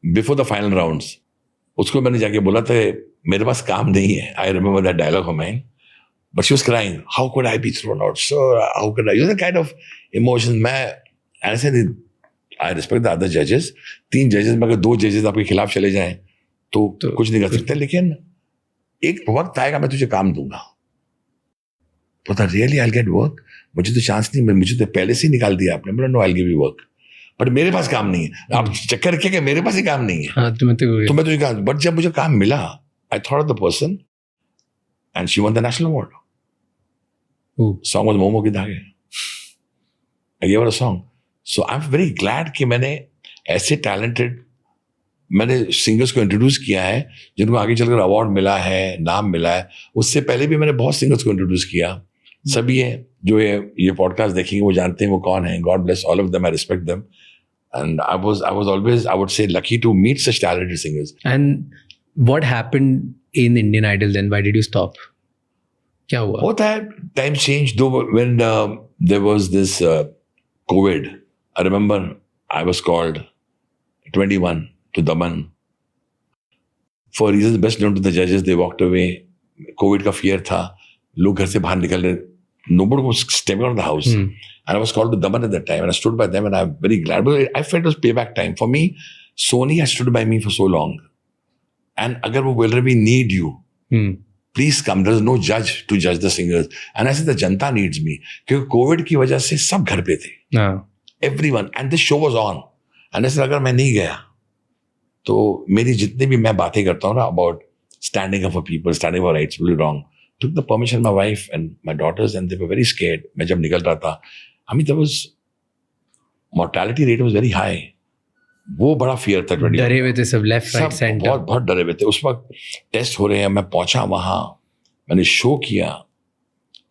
B: before the final rounds, उसको मैंने जाके बोला था मेरे पास काम नहीं है. I remember that dialogue of mine, but she was crying. How could I be thrown out, sir? How could I? You know, the kind of emotions. I said, I respect the other judges. 3 judges में अगर 2 judges आपके खिलाफ चले जाएं तो कुछ नहीं कर सकते. लेकिन एक वक्त आएगा मैं तुझे काम दूंगा. पता रियली आई गेट वर्क. मुझे तो चांस नहीं, मुझे तो पहले से ही निकाल दिया आपने. बोला no I give you work, but मेरे पास काम नहीं है. आप चक्कर क्या कि मेरे पास ही काम नहीं है. तो मैं तुझे कहा, बट जब मुझे काम मिला, I thought of the person and she one the national award. Song was momo की धागे. I give her a song. So I am very glad कि मैंने ऐसे टैलेंटेड मैंने सिंगर्स को इंट्रोड्यूस किया है जिनको आगे चलकर अवार्ड मिला है, नाम मिला है. उससे पहले भी मैंने बहुत सिंगर्स को इंट्रोड्यूस किया. सभी है जो ये पॉडकास्ट देखेंगे वो जानते हैं वो कौन है. God bless all of them, I respect them. And I was always, I would say, lucky to meet such talented singers.
A: And what happened in Indian Idol then? Why did you stop? क्या हुआ?
B: होता है, times changed. Though when there was this COVID, I remember I was called 21 to Daman. For reasons best known to the judges, they walked away. COVID का fear था, लोग घर से बाहर निकल रहे. Nobody was stepping out of the house. And I was called to Daman at that time. And I stood by them and I'm very glad. But I felt it was payback time. For me, Sony has stood by me for so long. And agar wo will we need you, please come. There's no judge to judge the singers. And I said the Janta needs me. Because COVID की वजह से सब घर पे थे. Everyone. And this show was on. And I said अगर मैं नहीं गया तो मेरी जितने भी मैं बातें करता हूँ ना about standing up for people, standing for rights, really wrong. Took the permission of my wife and my daughters and they were very scared. मैं जब निकल रहा था, I mean, there was mortality rate was very high. वो बड़ा fear था.
A: डरे हुए थे सब, left, right, center.
B: बहुत डरे हुए थे. उस वक्त टेस्ट हो रहे हैं. मैं पहुंचा वहाँ, मैंने शो किया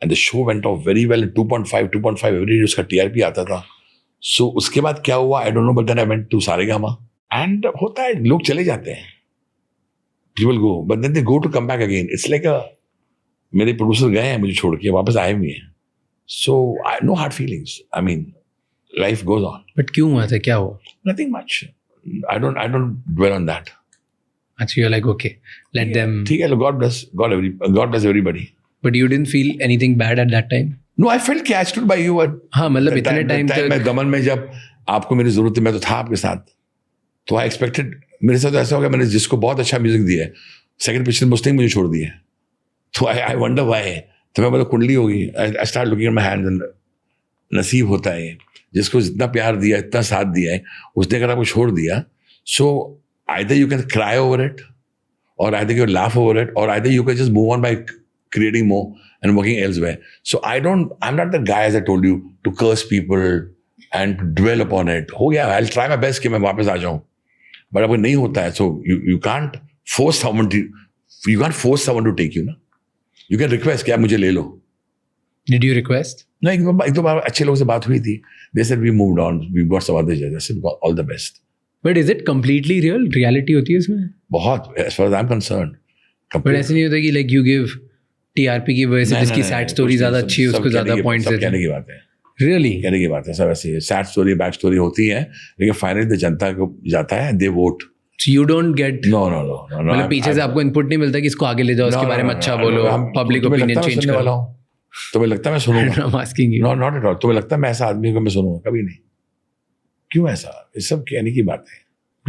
B: and the show went off very well. 2.5 every day उसका TRP आता था. So उसके बाद क्या हुआ I don't know, but then I went to Saregama and होता है लोग चले जाते हैं. People go, but then they go to come back again. It's like a मेरे प्रोड्यूसर गए हैं मुझे छोड़ के, वापस आए हुए हैं. So no hard feelings. I mean, life goes on.
A: But क्यों हुआ था, क्या हुआ?
B: Nothing much. I don't dwell on that.
A: Actually, you're like, okay, let them.
B: ठीक है, God bless everybody.
A: But you didn't feel anything bad at that time?
B: No, I felt कि I stood by you.
A: हाँ, मतलब इतने time तक
B: मैं दमन में जब आपको मेरी जरूरत थी मैं तो था आपके साथ. तो I expected, मेरे साथ तो ऐसा हो गया, मैंने जिसको बहुत अच्छा म्यूजिक दिया है, सेकंड पिक्चर में उसने मुझे छोड़ दिया. तो I wonder why. तो मैं बोला कुंडली होगी. I start looking at my hands and नसीब होता है जिसको जितना प्यार दिया, इतना साथ दिया है, उसने अगर आपको छोड़ दिया, so either you can cry over it, or either you can laugh over it, or either you can just move on by creating more and working elsewhere. So I'm not the guy, as I told you, to curse people and dwell upon it. हो गया, I'll try my best कि मैं वापस आ जाऊँ. But अब नहीं होता है, so you can't force someone to take you, ना. You can request कि आप मुझे ले लो.
A: Did you request?
B: No, एक दो बार अच्छे लोगों से बात हुई थी. They said we moved on. We've got some other judges. I said all the best.
A: But is it completely real? Reality होती है इसमें?
B: बहुत, as far as I'm concerned.
A: But ऐसे नहीं होता कि like you give TRP की वजह से जिसकी sad story ज़्यादा अच्छी है उसको ज़्यादा points देते हैं.
B: कहने की बात है.
A: Really?
B: कहने की बात है. सब ऐसे sad story, back story होती है, लेकिन finally the जनता को जाता है, they vote.
A: So you don't get.
B: No.
A: मतलब पीछे से आपको इनपुट नहीं मिलता कि इसको आगे ले जाओ, उसके बारे में अच्छा बोलो, पब्लिक ओपिनियन चेंज करो.
B: तुम्हें लगता है मैं सुनूंगा?
A: I'm asking you.
B: No, not at all. तुम्हें लगता है मैं ऐसा आदमी को मैं सुनूंगा? कभी नहीं. क्यों ऐसा? ये सब कहने की बात है.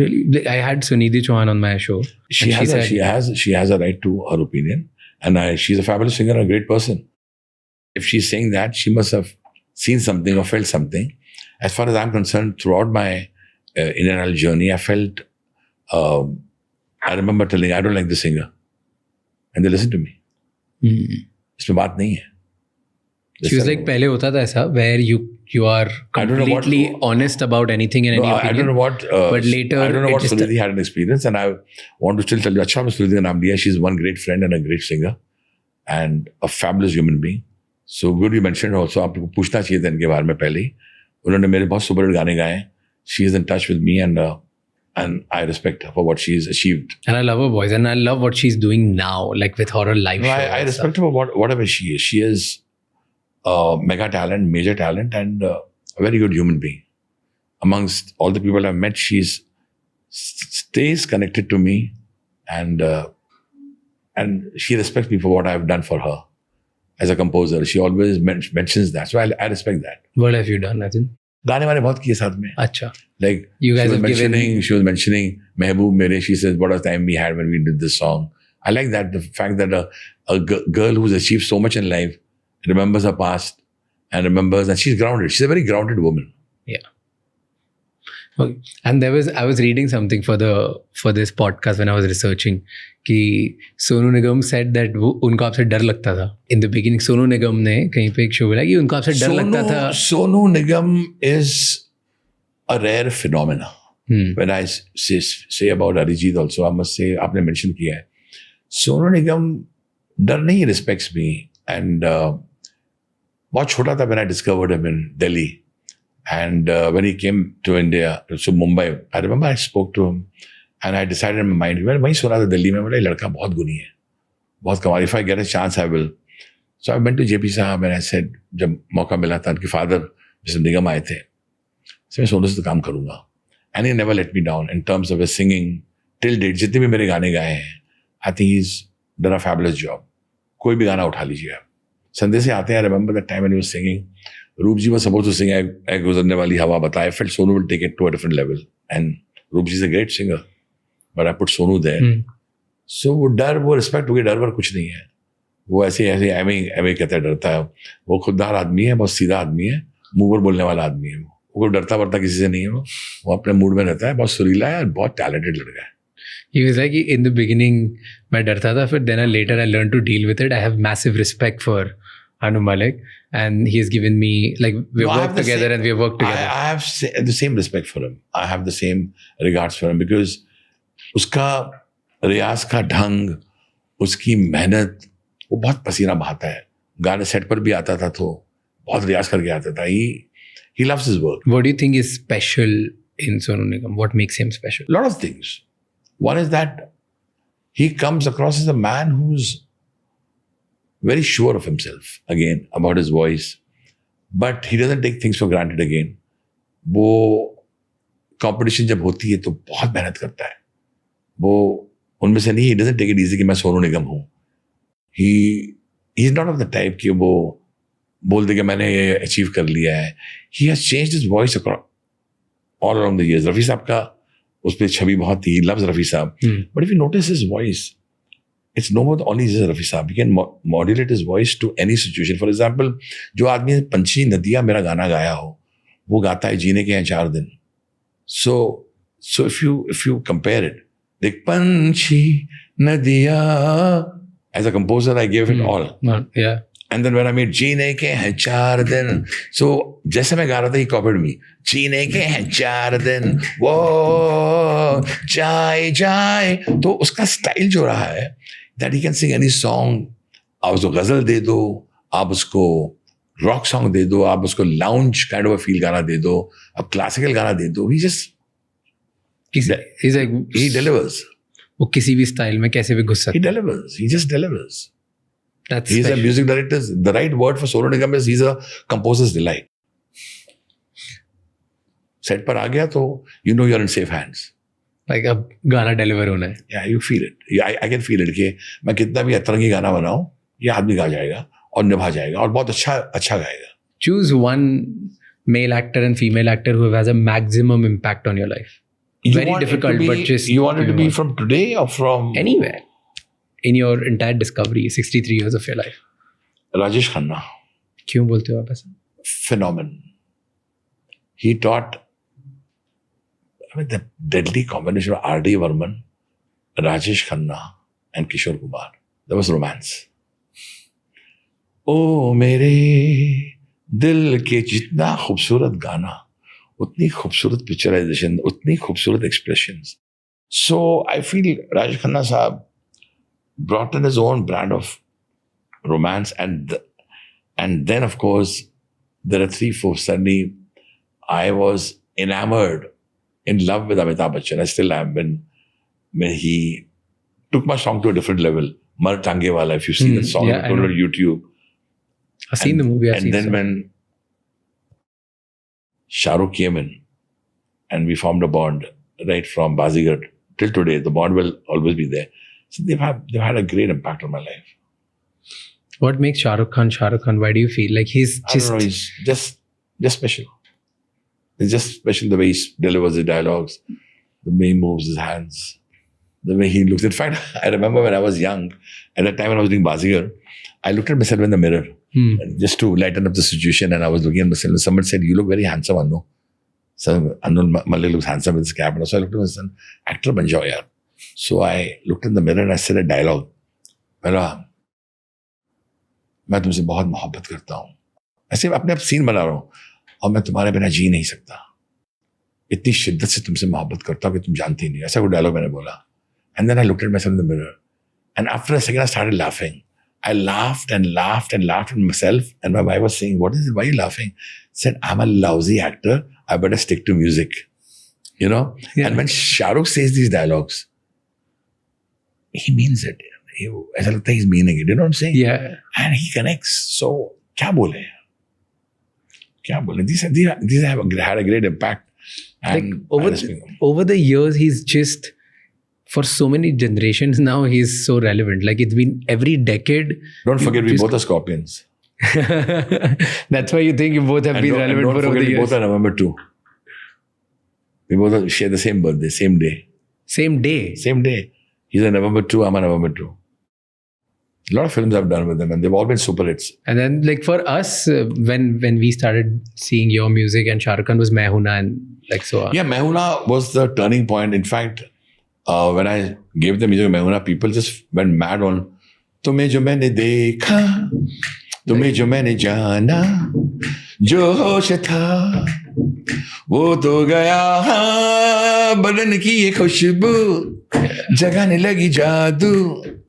A: Really, I had Sunidhi Chauhan on my show.
B: She has a right to her opinion, and she's a fabulous singer and a great person. If she's saying that, she must have seen something or felt something. As far as I'm concerned, throughout my Indian Idol journey, I felt. I remember telling, I don't like this singer, and they listened to me. इसमें बात नहीं है.
A: She was like पहले होता था ऐसा where you are completely honest about anything and any opinion.
B: I don't know what.
A: But later,
B: I don't know what Sunidhi had an experience, and I want to still tell you. अच्छा मैं Sunidhi का नाम लिया. She's one great friend and a great singer, and a fabulous human being. So good you mentioned also. आपको पूछना चाहिए था इनके बारे में पहले ही. उन्होंने मेरे बहुत सुपर हिट गाने गाए. She is in touch with me and I respect her for what she's achieved.
A: And I love her voice, and I love what she's doing now, like with her live show.
B: I respect her for whatever she is. She is a mega talent, major talent, and a very good human being. Amongst all the people I've met, she stays connected to me, and she respects me for what I've done for her as a composer. She always mentions that, so I respect that.
A: What have you done, Nathan?
B: गाने वाने बहुत किए साथ में.
A: अच्छा.
B: Like
A: you guys
B: she was mentioning Mehboob Mere. She says what a time we had when we did this song. I like that, the fact that a girl who's achieved so much in life remembers her past and remembers, and she's grounded. She's a very grounded woman.
A: Yeah. Okay. And I was reading something for this podcast when I was researching कि Sonu Nigam said that वो उनको आपसे डर लगता था. In the beginning, Sonu Nigam ने कहीं पे एक शो बोला कि उनको आपसे डर लगता था.
B: Sonu Nigam is a rare phenomena. When I say about Arijit also, I must say, आपने mention किया है, सोनू निगम डर नहीं respects me, and बहुत छोटा था when I discovered him in Delhi, and when he came to India, so Mumbai, I remember I spoke to him, and I decided in my mind, मैंने वहीं सुना था दिल्ली में, बोला ये लड़का बहुत गुनी है, बहुत कमाल, if I get a chance I will. So I went to JP साहब and I said, जब मौका मिला था, उनके फादर मिस्टर निगम आए थे, मैं सोनू से तो काम करूँगा. And he never let me down in terms of his singing till date. जितने भी मेरे गाने गाए हैं, I think he's done a fabulous job. कोई भी गाना उठा लीजिए आप. संदेश से आते हैं, I remember the time when he was singing. रूप जी was supposed to sing "ऐ गुजरने वाली हवा बता." I felt Sonu will take it to a different level. And रूप जी is a great singer, but I put Sonu there. So वो डर, वो respect हो गई, डर वर कुछ नहीं है. वो ऐसे एवे कहते हैं डरता है. वो खुददार आदमी है, बहुत सीधा आदमी है, मुंह पर बोलने वाला आदमी है. वो डरता वरता किसी से नहीं है. वो अपने मूड में रहता है, बहुत सुरीला है और बहुत टैलेंटेड लड़का है.
A: He was like, in the beginning मैं डरता था, फिर then later I learned to deal with it. I have massive respect for Anu Malik, and he has given me, like, we worked together and we have worked together.
B: I have the same respect for him. I have the same regards for him because उसका रियाज का ढंग, उसकी मेहनत, वो बहुत पसीना बहाता है. गाने सेट पर भी आता था तो बहुत रियाज करके आता था. He loves his work.
A: What do you think is special in Sonu Nigam? What makes him special?
B: A lot of things. One is that he comes across as a man who's very sure of himself, again, about his voice. But he doesn't take things for granted again. वो competition जब होती है तो बहुत मेहनत करता है. वो उनमें से नहीं, he doesn't take it easy कि मैं सोनू निगम हूँ. He's not of the type कि वो बोल दे कि मैंने ये अचीव कर लिया है. He has changed his voice all along the years. Rafi साहब का उस पर छवि बहुत थी. He loves रफ़ी साहब. But if you notice his voice, it's no more only just Rafi साहब. He can modulate his voice to any situation. For example, जो आदमी पंछी नदिया मेरा गाना गाया हो, वो गाता है जीने के हैं 4 दिन. So if you compare it, देख पंछी नदिया, as a composer I gave it all.
A: Yeah.
B: And then when I made जीने के हैं 4 दिन, so जैसे मैं गा रहा था, he copied me. जीने के हैं 4 दिन, वो जाए, तो उसका स्टाइल जो रहा है, that he can sing any song. आप उसको गजल दे दो, आप उसको रॉक सॉन्ग दे दो, आप उसको लाउंज काइंड ऑफ फील गाना दे दो, आप क्लासिकल गाना दे दो. He delivers.
A: वो किसी भी स्टाइल में कैसे भी घुस सकता है.
B: He delivers. He just delivers.
A: That's
B: he's
A: special.
B: a music director. The right word for Sonu Nigam is he's a composer's delight. Set पर आ गया तो you know you're in safe hands.
A: Like अब गाना डिलीवर होना है.
B: Yeah, you feel it. Yeah, I can feel it कि मैं कितना भी अतरंगी गाना बनाऊं, ये आदमी गा जाएगा और निभा जाएगा और बहुत अच्छा गाएगा.
A: Choose one male actor and female actor who has a maximum impact on your life. Very difficult, but just
B: you want it to be from today or from
A: anywhere in your entire discovery, 63 years of your life.
B: Rajesh Khanna.
A: क्यों बोलते हो आप ऐसा?
B: Phenomenon. He taught, the deadly combination of R.D. Varman, Rajesh Khanna, and Kishore Kumar. There was romance. ओ मेरे दिल के जितना खूबसूरत गाना, उतनी खूबसूरत पिक्चराइजेशन, उतनी खूबसूरत expressions. So I feel Rajesh Khanna साहब brought in his own brand of romance, and then of course there are 3-4 suddenly I was enamored, in love with Amitabh Bachchan. I still am. When he took my song to a different level, Mar Tange Wala, if you see that song,
A: yeah,
B: on YouTube.
A: I've seen the movie.
B: And then when Shah Rukh came in and we formed a bond right from Bazigar till today, the bond will always be there. So they've had a great impact on my life.
A: What makes Shah Rukh Khan? Why do you feel like he's just...
B: I don't know, he's just special. It's just special the way he delivers his dialogues, the way he moves his hands, the way he looks. In fact, I remember when I was young, at that time when I was doing Bazigar, I looked at myself in the mirror just to lighten up the situation, and I was looking at myself and someone said, "You look very handsome, Annu." So Annu Malik looks handsome with his cap. And so I looked at myself, actor ban jao yaar. So I looked in the mirror and I said a dialogue. मैं तुमसे बहुत मोहब्बत करता हूँ, ऐसे अपने आप scene बना रहा हूँ, और मैं तुम्हारे बिना जी नहीं सकता. इतनी शिद्दत से तुमसे मोहब्बत करता हूँ कि तुम जानती नहीं. ऐसा कोई डायलॉग मैंने बोला. And then I looked at myself in the mirror. And after a second, I started laughing. I laughed and laughed and laughed at myself. And my wife was saying, what is it? Why are you laughing? I said, I'm a lousy actor. I better stick to music. You know?
A: Yeah.
B: And when Shah Rukh says these dialogues, he means it. ऐसा लगता है he's meaning it. You know what I'm saying?
A: Yeah.
B: And he connects. So, क्या बोले? These have had a great impact. And
A: like over the years, he's just, for so many generations now, he's so relevant. Like it's been every decade.
B: Don't forget, we both are Scorpions.
A: That's why you think you both have been relevant for over the years.
B: We both are November 2. We both share the same birthday, same day.
A: Same day?
B: Same day. He's a November 2, I'm a November 2. A lot of films I've done with him and they've all been super hits.
A: And then like for us, when we started seeing your music and Shah Rukh Khan was Main Hoon Na and like so on.
B: Yeah, Main Hoon Na was the turning point. In fact, when I gave the music of Main Hoon Na, people just went mad on Tumhe jo maine dekha, tumhe jo maine jana, jo hosh tha, wo to gaya, badan ki ye khushbu, jagane lagi jadoo,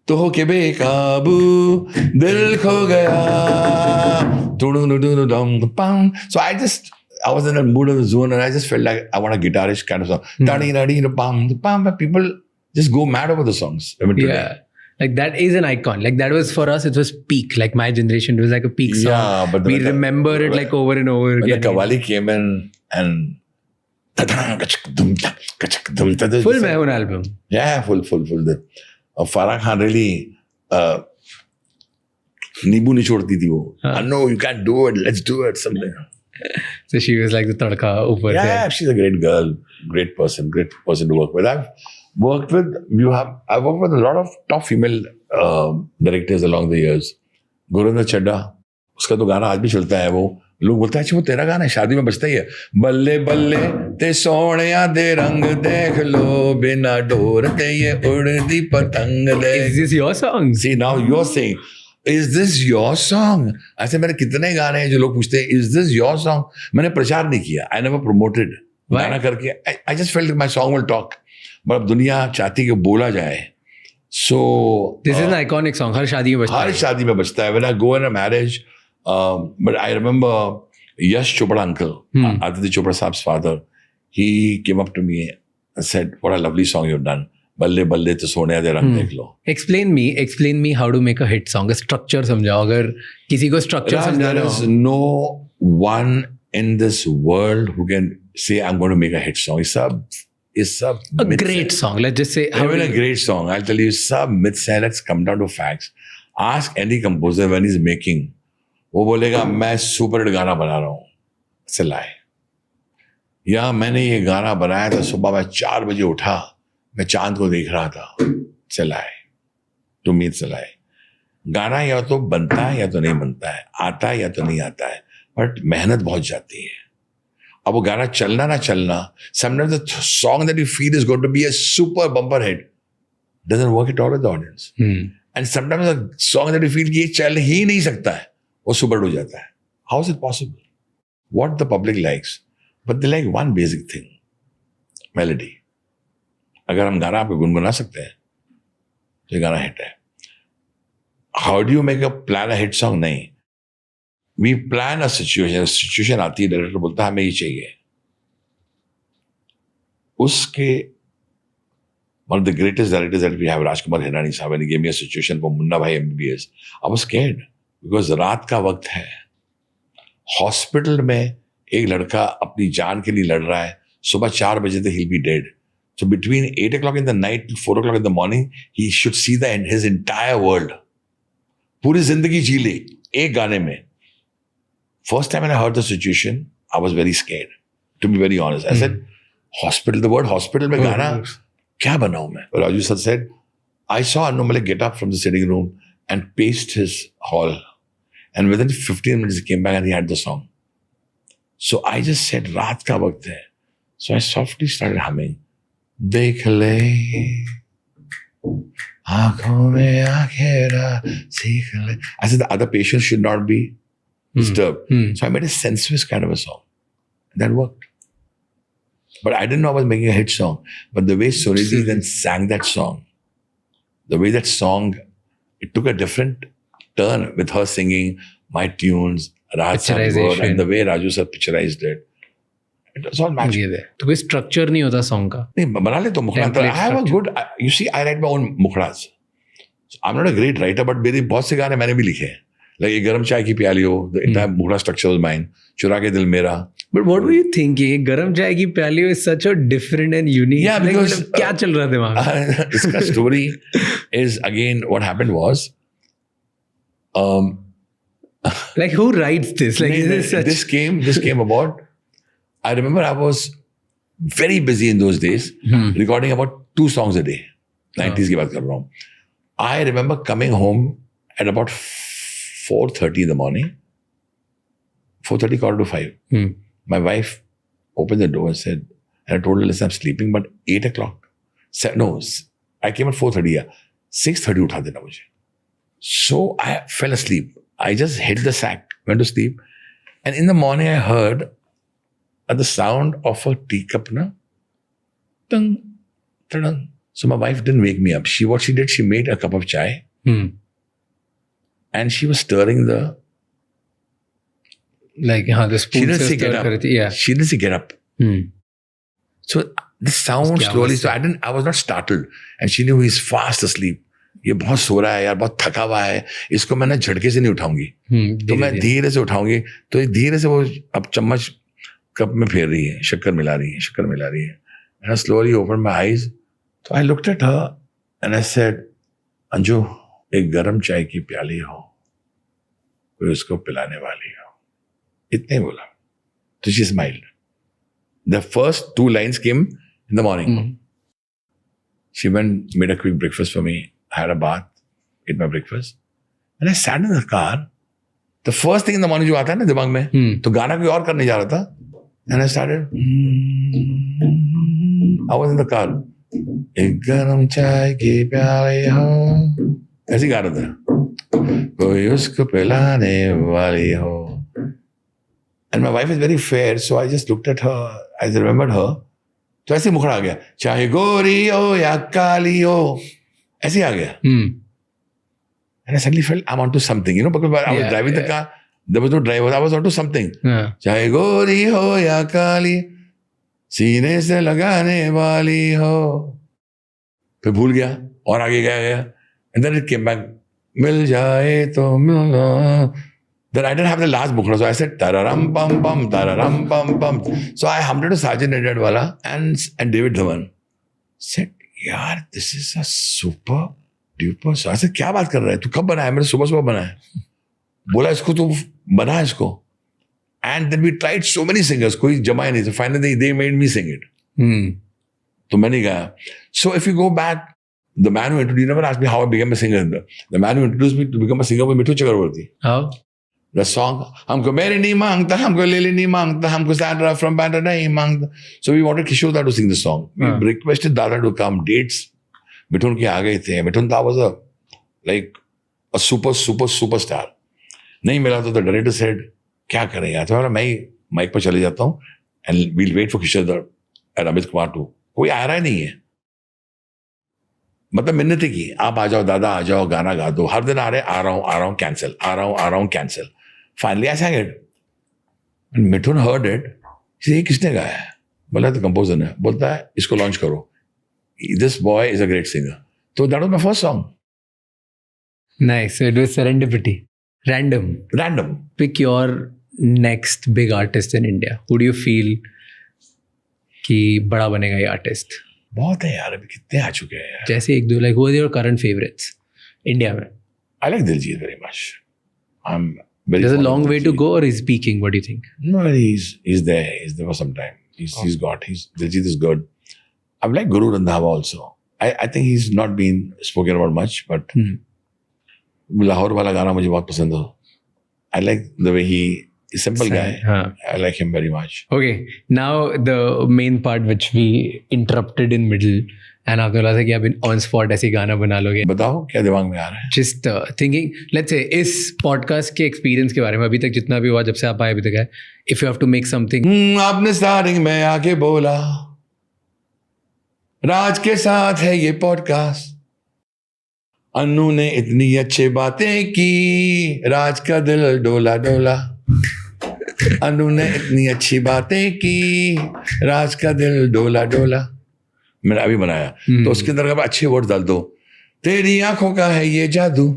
B: to ho ke bekabu, dil kho gaya, so I was in a mood of the zone and I just felt like I want a guitarish kind of song. But people just go mad over the songs.
A: Yeah. Like that is an icon. Like that was for us, it was peak. Like my generation, it was like a peak song.
B: Yeah, but
A: we remember it like over and over again.
B: When the Qawwali came in and
A: full Main Hoon album.
B: Yeah, full. Farah Khan really नींबू निचोड़ती थी वो. I know you can't do it. Let's do it. Something.
A: So she was like the tadka over there.
B: Yeah, she's a great girl, great person to work with. I've worked with a lot of top female directors along the years. Gurinder Chadha, उसका तो गाना आज भी चलता है. वो लोग बोलते हैं अच्छा वो तेरा गाना है, शादी में बजता ही है. बल्ले बल्ले ते सोनिया दे रंग देख लो, बिना डोर ते ये उड़ती पतंग दे.
A: Is this your song?
B: See, now you're saying, is this your song? ऐसे मेरे कितने गाने हैं जो लोग पूछते हैं is this your song? मैंने प्रचार नहीं किया. I never promoted. गाना करके I just felt that my song will talk. but अब दुनिया चाहती कि बोला जाए. So
A: this is an iconic song. हर शादी में बजता है.
B: हर शादी में बजता है. When I go in a marriage, but I remember Yash Chopra uncle, Aditya Chopra Saab's father, he came up to me and said, what a lovely song you've done. बल्ले बल्ले तो सोने दे रंग देख लो.
A: Explain me how to make a hit song. A structure समझाओ. अगर किसी को structure समझाना हो.
B: There is no one in this world who can say I'm going to make a hit song. It's a
A: great song. Let's just say
B: even a great song. I'll tell you, सब myths हैं. Let's come down to facts. Ask any composer when he's making. वो बोलेगा मैं super hit गाना बना रहा हूँ. It's a lie. या मैंने ये गाना बनाया था, सुबह मैं 4 बजे उठा, मैं चांद को देख रहा था. चलाए टू मी चलाए. गाना या तो बनता है या तो नहीं बनता है, आता है या तो नहीं आता है, बट मेहनत बहुत जाती है. अब वो गाना चलना ना चलना, sometimes the song that you feel is going to be a super bumper hit doesn't work at all with the audience. And sometimes a song that you feel ये चल ही नहीं सकता है, वो super हो जाता है. How is it possible? What the public likes, but they like one basic thing, melody. अगर हम गाना आपको गुनगुना सकते हैं तो ये गाना हिट है. How do you make a plan a hit song? नहीं. We plan a situation आती है, डायरेक्टर बोलता है हमें ये चाहिए. उसके one of the greatest directors that we have, Rajkumar Hirani साहब, when he gave me a situation for Munna Bhai MBBS, I was scared because रात का वक्त है. हॉस्पिटल में एक लड़का अपनी जान के लिए लड़ रहा है. सुबह 4 बजे तक he'll be dead. So between 8 o'clock in the night to 4 o'clock in the morning, he should see his entire world. पूरी जिंदगी जी ले एक गाने में. First time when I heard the situation, I was very scared. To be very honest, I said, "Hospital." The word "hospital" में गाना क्या बनाऊं मैं? Raju sir said, I saw Anu Malik get up from the sitting room and paced his hall, and within 15 minutes he came back and he had the song. So I just said, "रात का वक्त है." So I softly started humming. देख ले आँखों में आँखें सीख ले. I said the other patients should not be disturbed. So I made a sensuous kind of a song. That worked. But I didn't know I was making a hit song. But the way Suriti then sang that song, the way that song, it took a different turn with her singing my tunes, Raj Sa's word, and the way Raju sir picturized it. It was all magic.
A: तो कोई structure नहीं होता song का.
B: नहीं बना ले तो मुखड़ा. I have a good. You see, I write my own mukhras. So I'm not a great writer, but मेरे बहुत से गाने मैंने भी लिखे हैं. Like गरम चाय की प्याली हो, the entire mukhra structure was mine. चुरा के दिल मेरा.
A: But what were you thinking? गरम चाय की प्याली हो is such a different and unique.
B: Yeah, because
A: क्या चल रहा दिमाग में?
B: इसका story is again what happened was.
A: Like who writes this? Like
B: this came about. I remember I was very busy in those days, recording about 2 songs a day. 90s की बात कर रहा हूँ. I remember coming home at about 4:30 in the morning. 4:30 quarter to 5. My wife opened the door and said, and I told her, listen, I'm sleeping, but 8 o'clock. No, I came at 4:30. 6:30 utha dena mujhe. So I fell asleep. I just hit the sack, went to sleep. And in the morning I heard the sound of a teacup, na? Tung, tung. So my wife didn't wake me up. What she did, she made a cup of chai. And she was stirring the...
A: Like, the spoon.
B: She didn't say get up.
A: Yeah.
B: She didn't say get up. So the sound slowly... So I was not startled. And she knew he's fast asleep. ये बहुत सो रहा है यार, बहुत थका हुआ है, इसको मैं ना झटके से नहीं उठाऊंगी. तो मैं धीरे से उठाऊंगी. तो धीरे से वो अब चम्मच कप में फेर रही है, शक्कर मिला रही है. And I slowly opened my eyes. So I looked at her and I said, Anju, एक गरम चाय की प्याली हो, कोई उसको पिलाने वाली हो. इतने बोला. So she smiled. The first 2 lines came in the morning. She went, made a quick breakfast for me. I had a bath, ate my breakfast. And I sat in the car. The first thing in the morning जो आता है ना दिमाग में, तो गाना कोई और करने जा रहा था. And I started. I was in the car. एक गरम चाय की प्याली हो, ऐसे गा रहा था. कोई उसको पिलाने वाली हो. And my wife is very fair, so I just looked at her. I remembered her. तो ऐसे मुखड़ा आ गया. चाहे गोरी हो या काली हो, ऐसे आ गया. And I suddenly felt I'm onto something, because I was driving the car. There was no driver. I was onto something. चाहे गोरी हो या काली, सीने से लगाने वाली हो. फिर भूल गया और आगे गया. And then it came back. मिल जाए तो मिल. Then I didn't have the last mukhra, so I said tararam pam pam, tararam pam pam. So I hummed to Sajid Nedadwala and David Dhawan. Said, यार, this is a super duper. So I said, क्या बात कर रहा है? तू कब बनाया? मैंने सुबह बनाया. बोला इसको तू बना इसको. And then we tried so many singers, कोई जमा नहीं. So finally they made me sing it. तो मैंने गाया. So if you go back, the man who introduced, you never asked me how I became a singer. The man who introduced me to become a singer was Mithu Chakraborty.
A: How?
B: The song, हमको मेरी नहीं मांगता, हमको लेली नहीं मांगता, हमको Sandra from Bandra नहीं मांगता. So we wanted Kishore Da to sing the song. We requested Dada to come. Dates, Mithun के आ गए थे. Mithun Da was a superstar. नहीं मिला तो the director said, क्या करें यार? तो मैं ही माइक पर चले जाता हूँ and we'll wait for Kishore Da and Amit Kumar too. कोई आ रहा नहीं है. मतलब मिन्नतें की, आप आ जाओ दादा, आ जाओ, गाना गा दो. हर दिन आ रहा हूँ, कैंसिल, आ रहा हूँ, cancel. Finally I sang it. And Mithun heard it. He said, ये किसने गाया है? बोला तो कंपोजर ने. बोलता है इसको लॉन्च करो. This boy is a great singer. So that was my first song.
A: Nice. So it was serendipity. Random. Pick your next big artist in India. Who do you feel कि बड़ा बनेगा ये artist?
B: बहुत है यार, अभी कितने आ चुके हैं यार.
A: जैसे एक दो, like who are your current favorites India में?
B: I like Diljit very much. I'm very.
A: There's a long way to go, or he's peaking? What do you think?
B: No, he's there. He's there for some time. He's got. Diljit is good. I like Guru Randhawa also. I think he's not been spoken about much, but Lahore वाला गाना मुझे बहुत पसंद है. I like the way he's a simple guy. I like him very much.
A: Okay, now the main part which we interrupted in middle, and आपने बोला था कि आप ऑन स्पॉट ऐसे गाना बना लोगे.
B: बताओ क्या दिमाग में आ रहा है.
A: जस्ट थिंकिंग, लेट्स से इस पॉडकास्ट के एक्सपीरियंस के बारे में, अभी तक जितना भी हुआ जब से आप आए अभी तक है, if you have to make something.
B: आपने स्टार्टिंग में आके बोला राज के साथ है ये पॉडकास्ट, अन्नू ने इतनी अच्छी बातें की, राज का दिल डोला डोला. अन्नू ने इतनी अच्छी बातें की, राज का दिल डोला डोला. मैंने अभी बनाया तो उसके अंदर अगर अच्छे वर्ड डाल दो, तेरी आंखों का है ये जादू,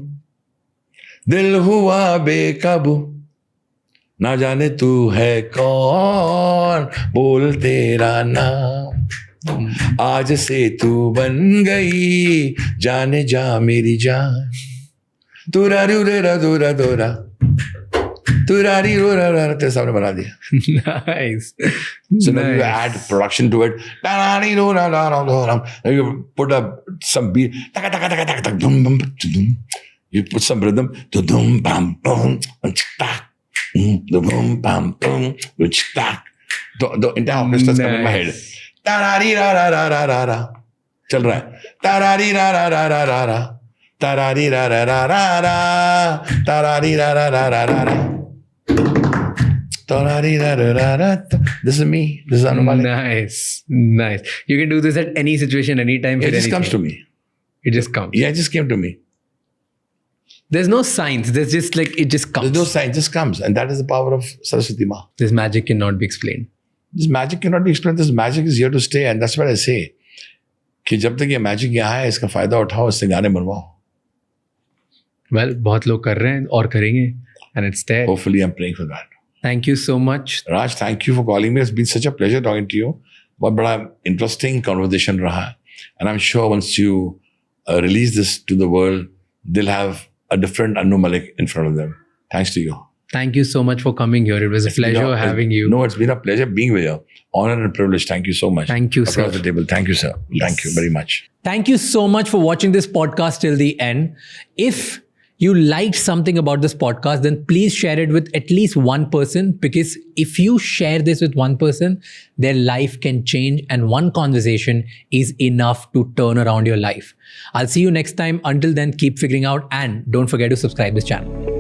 B: दिल हुआ बेकाबू, ना जाने तू है कौन, बोल तेरा नाम, आज से तू बन गई जाने जा मेरी जान, तुरा रुरा दोरा दोरा तुरारी रोरा तेरे सामने बना दिया.
A: Nice.
B: So now you add production to it. You put up some beat. You put some rhythm. The entire orchestra is coming in my head. चल रहा है. Tarari ra ra ra ra ra ra. Tarari ra ra ra ra ra. Tarari ra ra ra ra ra ra. This is me. This is Anu Malik.
A: Nice. You can do this at any situation, anytime.
B: It just comes to me.
A: It just comes.
B: Yeah, it just came to me.
A: There's no science. There's just like, it just comes.
B: There's no science, it just comes. And that is the power of Saraswati Ma.
A: This magic cannot be explained.
B: This magic cannot be explained. This magic is here to stay. And that's what I say. कि जब तक ये magic यहाँ है, इसका फायदा उठाओ, इससे गाने बनवाओ.
A: Well, बहुत लोग कर रहे हैं और करेंगे. And it's there.
B: Hopefully, I'm praying for that.
A: Thank you so much.
B: Raj, thank you for calling me. It's been such a pleasure talking to you. बहुत बड़ा interesting conversation रहा. And I'm sure once you release this to the world, they'll have a different Anu Malik in front of them. Thanks to you.
A: Thank you so much for coming here. It was a pleasure having you.
B: No, it's been a pleasure being with you. Honor and privilege. Thank you so much.
A: Thank you, sir.
B: Across the table. Thank you, sir.
A: Yes.
B: Thank you very much.
A: Thank you so much for watching this podcast till the end. If you liked something about this podcast, then please share it with at least one person, because if you share this with one person, their life can change, and one conversation is enough to turn around your life. I'll see you next time. Until then, keep figuring out, and don't forget to subscribe this channel.